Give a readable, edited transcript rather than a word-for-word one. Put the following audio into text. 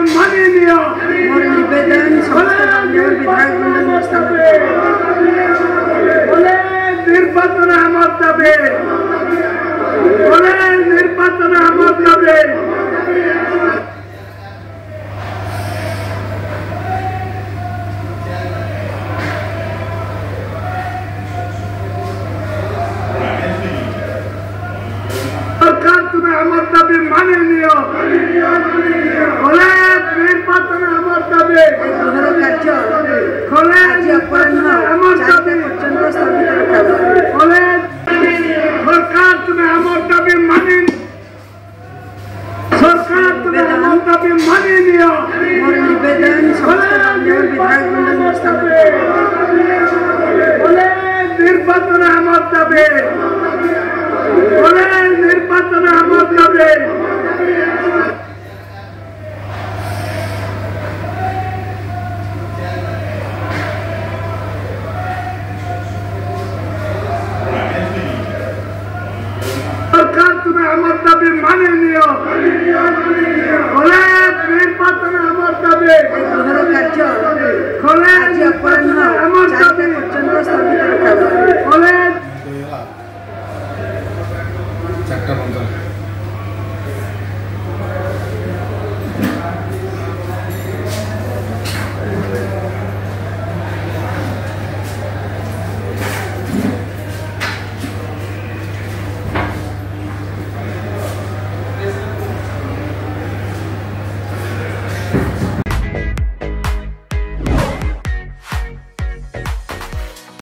মাননীয় মোর নিবেদন সমস্ত মাননীয় বিধায়ক মণ্ডল নির্বাচনে আমার দাবি নির্বাচনে আমার দাবি সরকার তুমি আমার দাবি মানে নিও নির্বাচনে আমার দাবি আমার দাবি সরকার তুমি আমার দাবি মানে সরকার তুমি আমার দাবি মানে নিও মোর নিবেদন সমস্ত মাননীয় বিধায়ক মণ্ডল নির্বাচনে আমার দাবি নির্বাচনে আমার দাবি সরকার তুমি আমার দাবি মানে নিও নির্বাচনে আমার দাবি